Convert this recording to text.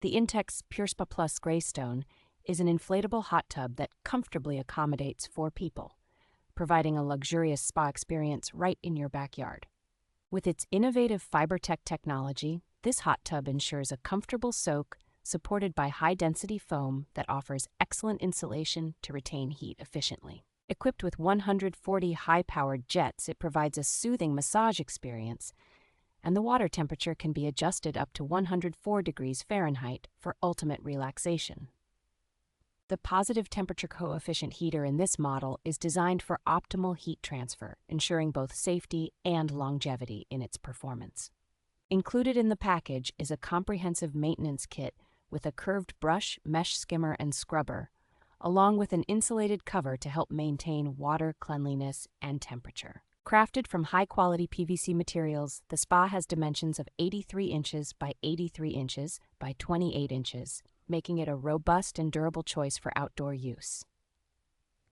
The Intex PureSpa Plus Greystone is an inflatable hot tub that comfortably accommodates 4 people, providing a luxurious spa experience right in your backyard. With its innovative FiberTech technology, this hot tub ensures a comfortable soak supported by high-density foam that offers excellent insulation to retain heat efficiently. Equipped with 140 high-powered jets, it provides a soothing massage experience, and the water temperature can be adjusted up to 104 degrees Fahrenheit for ultimate relaxation. The positive temperature coefficient heater in this model is designed for optimal heat transfer, ensuring both safety and longevity in its performance. Included in the package is a comprehensive maintenance kit with a curved brush, mesh skimmer, and scrubber, along with an insulated cover to help maintain water cleanliness and temperature. Crafted from high-quality PVC materials, the spa has dimensions of 83 inches by 83 inches by 28 inches, making it a robust and durable choice for outdoor use.